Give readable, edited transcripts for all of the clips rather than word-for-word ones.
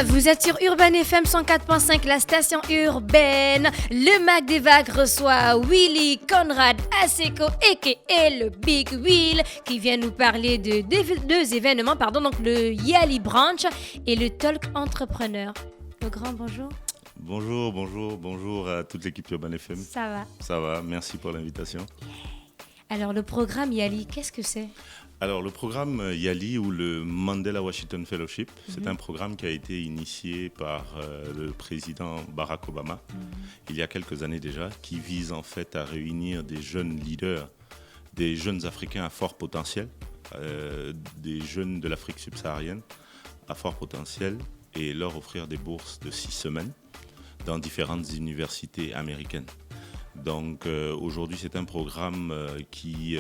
Vous êtes sur Urban FM 104.5, la station urbaine. Le Mac des Vagues reçoit Willy Conrad Asseco, a.k.a. le Big Will, qui vient nous parler de deux événements, donc le Yali Branch et le Talk Entrepreneur. Le grand bonjour. Bonjour à toute l'équipe Urban FM. Ça va, merci pour l'invitation. Alors le programme Yali, qu'est-ce que c'est ? Alors le programme Yali ou le Mandela Washington Fellowship, c'est un programme qui a été initié par le président Barack Obama il y a quelques années déjà, qui vise en fait à réunir des jeunes leaders, des jeunes Africains à fort potentiel, des jeunes de l'Afrique subsaharienne à fort potentiel et leur offrir des bourses de 6 semaines dans différentes universités américaines. Donc aujourd'hui, c'est un programme qui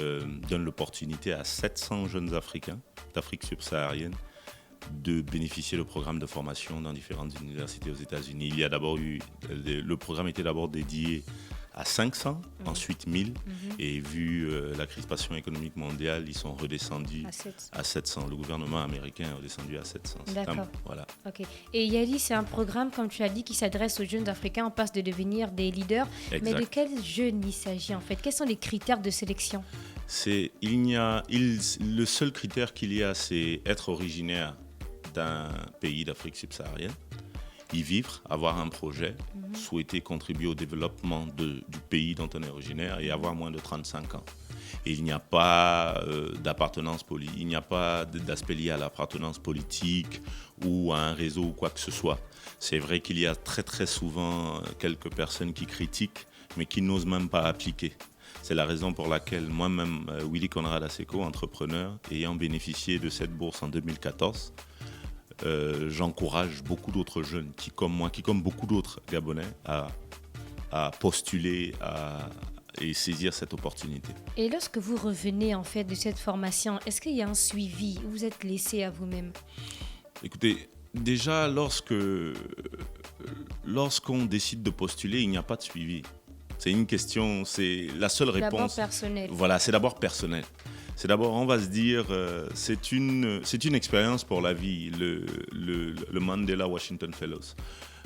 donne l'opportunité à 700 jeunes Africains d'Afrique subsaharienne de bénéficier du programme de formation dans différentes universités aux États-Unis. Le programme était d'abord dédié à 500, ensuite 1000, et vu la crispation économique mondiale, ils sont redescendus à 700. Le gouvernement américain est redescendu à 700. D'accord. Voilà. Ok. Et Yali, c'est un programme, comme tu as dit, qui s'adresse aux jeunes Africains en passe de devenir des leaders. Exact. Mais de quels jeunes il s'agit en fait ? Quels sont les critères de sélection ? Le seul critère qu'il y a, c'est être originaire d'un pays d'Afrique subsaharienne, y vivre, avoir un projet, souhaiter contribuer au développement du pays dont on est originaire et avoir moins de 35 ans. Et il n'y a pas d'appartenance politique, il n'y a pas d'aspect lié à l'appartenance politique ou à un réseau ou quoi que ce soit. C'est vrai qu'il y a très très souvent quelques personnes qui critiquent, mais qui n'osent même pas appliquer. C'est la raison pour laquelle moi-même, Willy Conrad Asseco, entrepreneur, ayant bénéficié de cette bourse en 2014, j'encourage beaucoup d'autres jeunes qui, comme moi, qui comme beaucoup d'autres Gabonais, à postuler et saisir cette opportunité. Et lorsque vous revenez en fait de cette formation, est-ce qu'il y a un suivi ou vous êtes laissé à vous-même ? Écoutez, déjà lorsqu'on décide de postuler, il n'y a pas de suivi. C'est une question, c'est la seule réponse. D'abord personnel. Voilà, c'est d'abord personnel. C'est d'abord, on va se dire, c'est une expérience pour la vie, le Mandela Washington Fellows.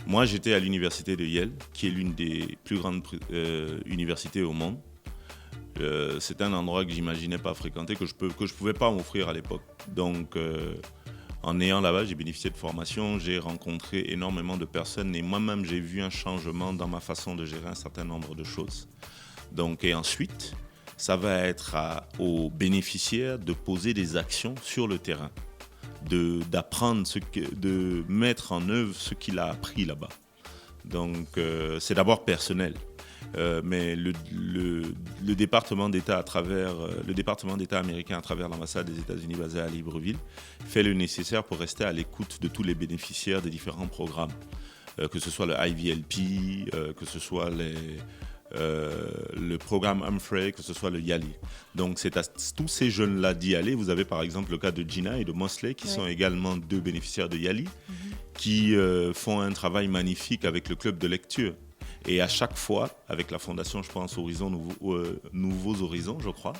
Moi, j'étais à l'université de Yale, qui est l'une des plus grandes universités au monde. C'est un endroit que j'imaginais pas fréquenter, que je pouvais pas m'offrir à l'époque. Donc, en ayant là-bas, j'ai bénéficié de formation, j'ai rencontré énormément de personnes et moi-même, j'ai vu un changement dans ma façon de gérer un certain nombre de choses. Donc, et ensuite, ça va être aux bénéficiaires de poser des actions sur le terrain, d'apprendre, de mettre en œuvre ce qu'il a appris là-bas. Donc, c'est d'abord personnel. Mais le département d'État américain à travers l'ambassade des États-Unis basée à Libreville fait le nécessaire pour rester à l'écoute de tous les bénéficiaires des différents programmes, que ce soit le IVLP, que ce soit le programme Humphrey, que ce soit le Yali. Donc c'est à tous ces jeunes-là d'y aller. Vous avez par exemple le cas de Gina et de Mosley qui sont également deux bénéficiaires de Yali, qui font un travail magnifique avec le club de lecture. Et à chaque fois, avec la fondation, je pense, Nouveaux Horizons, je crois,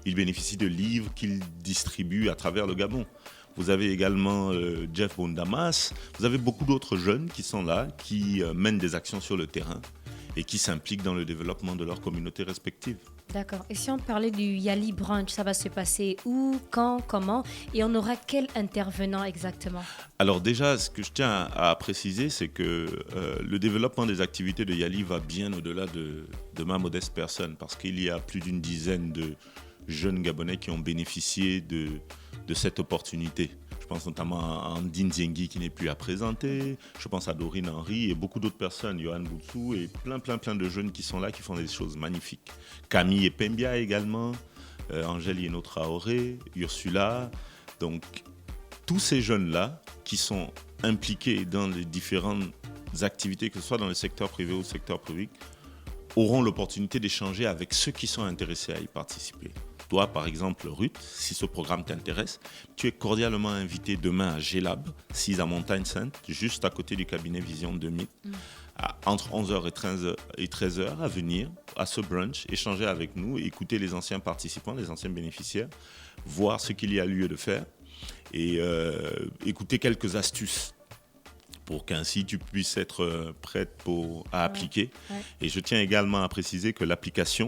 ils bénéficient de livres qu'ils distribuent à travers le Gabon. Vous avez également Jeff Bondamas, vous avez beaucoup d'autres jeunes qui sont là, qui mènent des actions sur le terrain et qui s'impliquent dans le développement de leurs communautés respectives. D'accord. Et si on parlait du Yali Branch, ça va se passer où, quand, comment ? Et on aura quel intervenant exactement ? Alors déjà, ce que je tiens à préciser, c'est que le développement des activités de Yali va bien au-delà de ma modeste personne, parce qu'il y a plus d'une dizaine de jeunes Gabonais qui ont bénéficié de cette opportunité. Je pense notamment à Andine Ziengi qui n'est plus à présenter. Je pense à Dorine Henry et beaucoup d'autres personnes, Johan Boutsou et plein de jeunes qui sont là, qui font des choses magnifiques. Camille Epembia également, Angèle Yeno Traoré, Ursula. Donc tous ces jeunes-là qui sont impliqués dans les différentes activités, que ce soit dans le secteur privé ou le secteur public, auront l'opportunité d'échanger avec ceux qui sont intéressés à y participer. Toi, par exemple, Ruth, si ce programme t'intéresse, tu es cordialement invité demain à GLab, 6 à Montagne-Sainte, juste à côté du cabinet Vision 2000, entre 11h et 13h, à venir à ce brunch, échanger avec nous, écouter les anciens participants, les anciens bénéficiaires, voir ce qu'il y a lieu de faire et écouter quelques astuces pour qu'ainsi tu puisses être prête à appliquer. Ouais. Et je tiens également à préciser que l'application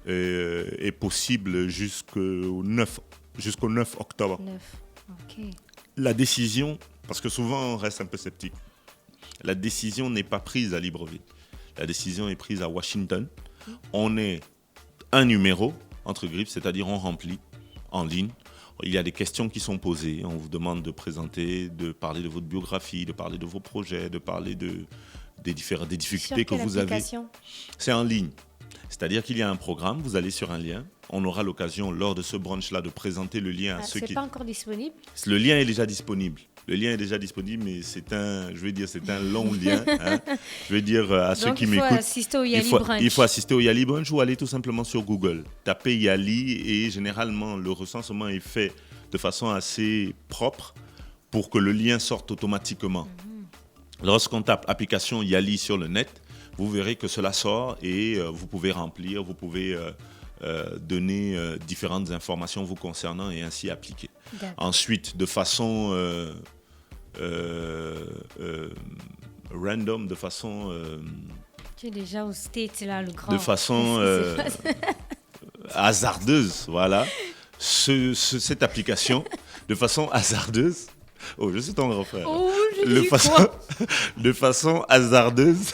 est possible jusqu'au 9 octobre. 9. Ok. La décision, parce que souvent on reste un peu sceptique, la décision n'est pas prise à Libreville. La décision est prise à Washington. On est un numéro entre griffes, c'est-à-dire on remplit en ligne. Il y a des questions qui sont posées. On vous demande de présenter, de parler de votre biographie, de parler de vos projets, de parler des difficultés que vous avez. C'est en ligne. C'est-à-dire qu'il y a un programme, vous allez sur un lien. On aura l'occasion lors de ce brunch-là de présenter le lien à ceux qui... C'est pas encore disponible? Le lien est déjà disponible. Le lien est déjà disponible, mais c'est un long lien. Hein. Je veux dire à ceux qui m'écoutent. Il faut assister au Yali Brunch ou aller tout simplement sur Google. Taper Yali et généralement le recensement est fait de façon assez propre pour que le lien sorte automatiquement. Lorsqu'on tape application Yali sur le net, vous verrez que cela sort et vous pouvez remplir, vous pouvez donner différentes informations vous concernant et ainsi appliquer. Ensuite, de façon random, de façon... Tu es déjà au States, là, le grand... De façon hasardeuse, voilà. Cette application, de façon hasardeuse... Oh, je suis ton grand frère. Oh, de façon hasardeuse,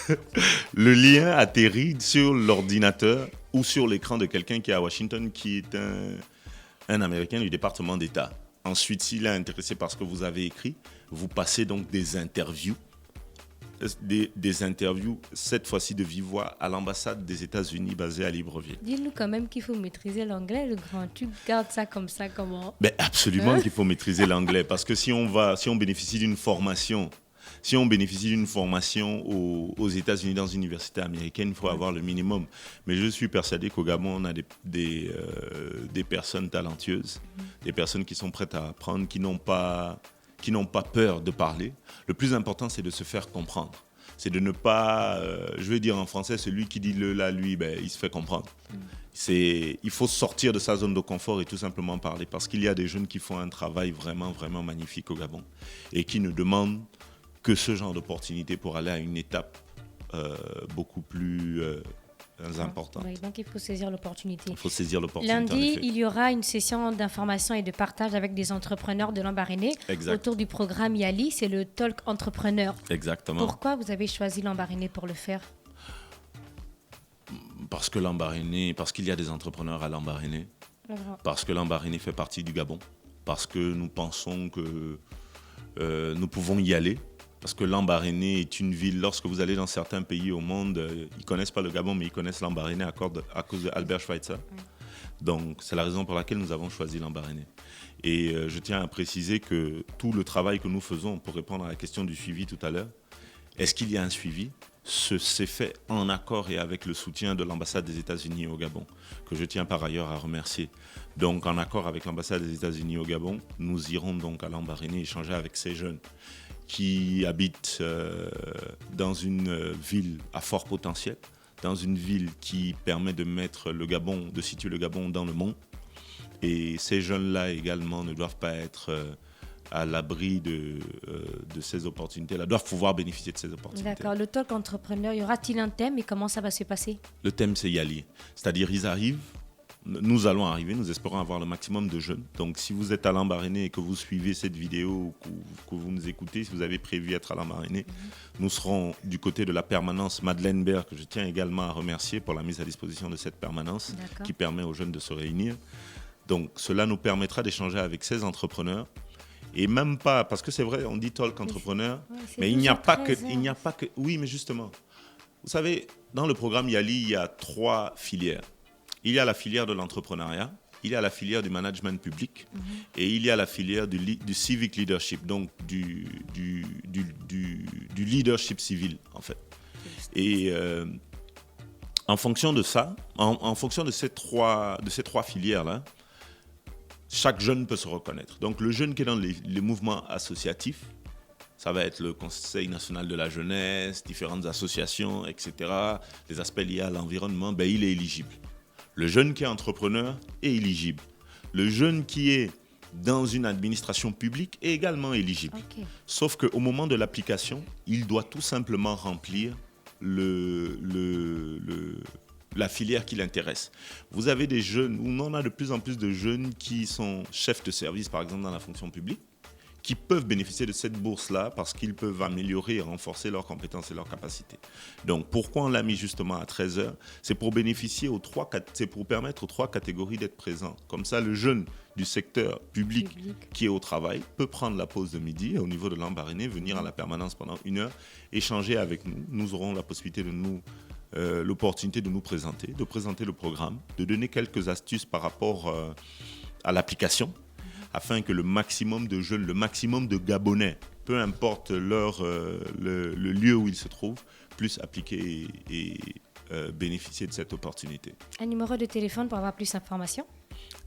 le lien atterrit sur l'ordinateur ou sur l'écran de quelqu'un qui est à Washington, qui est un Américain du département d'État. Ensuite, s'il est intéressé par ce que vous avez écrit, vous passez donc des interviews, cette fois-ci de vive voix, à l'ambassade des États-Unis basée à Libreville. Dis-nous quand même qu'il faut maîtriser l'anglais, le grand. Tu gardes ça comme ça, comment? Ben absolument qu'il faut maîtriser l'anglais, parce que si on bénéficie d'une formation, aux États-Unis dans une université américaine, il faut avoir le minimum. Mais je suis persuadé qu'au Gabon, on a des personnes talentueuses, des personnes qui sont prêtes à apprendre, qui n'ont pas peur de parler. Le plus important, c'est de se faire comprendre. C'est de ne pas, je vais dire en français, celui qui dit le là, lui, ben, il se fait comprendre. Il faut sortir de sa zone de confort et tout simplement parler, parce qu'il y a des jeunes qui font un travail vraiment, vraiment magnifique au Gabon et qui ne demandent que ce genre d'opportunité pour aller à une étape beaucoup plus importante. Oui, donc il faut saisir l'opportunité. Lundi, il y aura une session d'information et de partage avec des entrepreneurs de Lambaréné autour du programme Yali, c'est le Talk Entrepreneur. Exactement. Pourquoi vous avez choisi Lambaréné pour le faire? Parce qu'il y a des entrepreneurs à Lambaréné, parce que Lambaréné fait partie du Gabon, parce que nous pensons que nous pouvons y aller. Parce que Lambaréné est une ville, lorsque vous allez dans certains pays au monde, ils ne connaissent pas le Gabon, mais ils connaissent Lambaréné à cause d'Albert Schweitzer. Donc, c'est la raison pour laquelle nous avons choisi Lambaréné. Et je tiens à préciser que tout le travail que nous faisons, pour répondre à la question du suivi tout à l'heure, est-ce qu'il y a un suivi? C'est fait en accord et avec le soutien de l'ambassade des États-Unis au Gabon, que je tiens par ailleurs à remercier. Donc, en accord avec l'ambassade des États-Unis au Gabon, nous irons donc à Lambaréné échanger avec ces jeunes qui habitent dans une ville à fort potentiel, dans une ville qui permet de situer le Gabon dans le monde. Et ces jeunes-là également ne doivent pas être à l'abri de ces opportunités-là, doivent pouvoir bénéficier de ces opportunités. D'accord. Le Talk Entrepreneur, y aura-t-il un thème et comment ça va se passer? Le thème, c'est Yali. C'est-à-dire, nous allons arriver, nous espérons avoir le maximum de jeunes. Donc, si vous êtes à Lambaréné et que vous suivez cette vidéo, que vous nous écoutez, si vous avez prévu être à Lambaréné, nous serons du côté de la permanence Madeleine Baird, que je tiens également à remercier pour la mise à disposition de cette permanence qui permet aux jeunes de se réunir. Donc, cela nous permettra d'échanger avec ces entrepreneurs. Et même pas, parce que c'est vrai, on dit talk entrepreneur, mais il n'y a pas que... Oui, mais justement, vous savez, dans le programme Yali, il y a 3 filières. Il y a la filière de l'entrepreneuriat, il y a la filière du management public et il y a la filière du civic leadership, donc du leadership civil, en fait. Et en fonction de ça, en fonction de ces trois filières-là, chaque jeune peut se reconnaître. Donc le jeune qui est dans les mouvements associatifs, ça va être le Conseil national de la jeunesse, différentes associations, etc. Les aspects liés à l'environnement, ben, il est éligible. Le jeune qui est entrepreneur est éligible. Le jeune qui est dans une administration publique est également éligible. Ok. Sauf qu'au moment de l'application, il doit tout simplement remplir la filière qui l'intéresse. Vous avez des jeunes, on en a de plus en plus de jeunes qui sont chefs de service, par exemple, dans la fonction publique, qui peuvent bénéficier de cette bourse-là parce qu'ils peuvent améliorer et renforcer leurs compétences et leurs capacités. Donc, pourquoi on l'a mis justement à 13 heures? C'est pour bénéficier c'est pour permettre aux 3 catégories d'être présents. Comme ça, le jeune du secteur public qui est au travail peut prendre la pause de midi et au niveau de l'Ambaréné, venir à la permanence pendant 1 heure, échanger avec nous. Nous aurons la possibilité l'opportunité de nous présenter, de présenter le programme, de donner quelques astuces par rapport à l'application, afin que le maximum de jeunes, le maximum de Gabonais, peu importe le lieu où ils se trouvent, puissent appliquer et bénéficier de cette opportunité. Un numéro de téléphone pour avoir plus d'informations?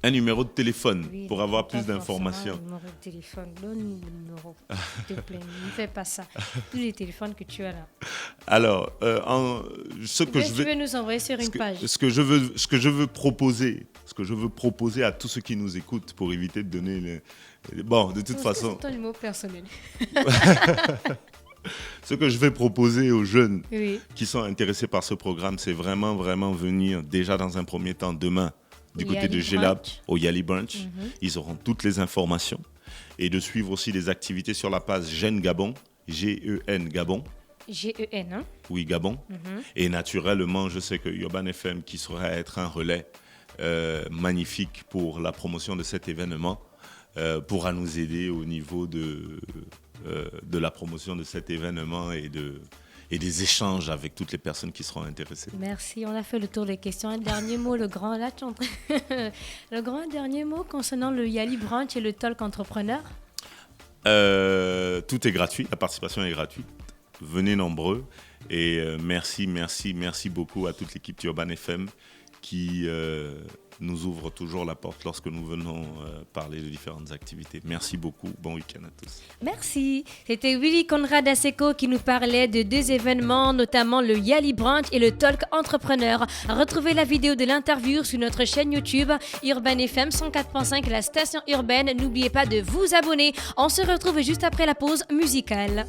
Un numéro de téléphone pour avoir plus d'informations. Un numéro de téléphone, donne le numéro, s'il te plaît, ne fais pas ça. Tous les téléphones que tu as là. Alors, Tu veux nous envoyer sur une page. Ce que je veux proposer à tous ceux qui nous écoutent pour éviter de donner bon, de toute façon. C'est ton numéro personnel. Ce que je vais proposer aux jeunes qui sont intéressés par ce programme, c'est vraiment venir déjà dans un premier temps demain du côté de Gelab au Yali Branch. Ils auront toutes les informations et de suivre aussi des activités sur la page Gen Gabon, G-E-N Gabon. G-E-N, hein? Oui, Gabon. Et naturellement, je sais que Urban FM qui sera être un relais magnifique pour la promotion de cet événement pourra nous aider au niveau de la promotion de cet événement et des échanges avec toutes les personnes qui seront intéressées. Merci, on a fait le tour des questions. Un dernier mot, le grand dernier mot concernant le Yali Branch et le Talk Entrepreneur. Tout est gratuit, la participation est gratuite. Venez nombreux et merci beaucoup à toute l'équipe d'Urban FM qui nous ouvre toujours la porte lorsque nous venons parler de différentes activités. Merci beaucoup. Bon week-end à tous. Merci. C'était Willy Conrad Asseco qui nous parlait de 2 événements, notamment le Yali Branch et le Talk Entrepreneur. Retrouvez la vidéo de l'interview sur notre chaîne YouTube Urban FM 104.5, la station urbaine. N'oubliez pas de vous abonner. On se retrouve juste après la pause musicale.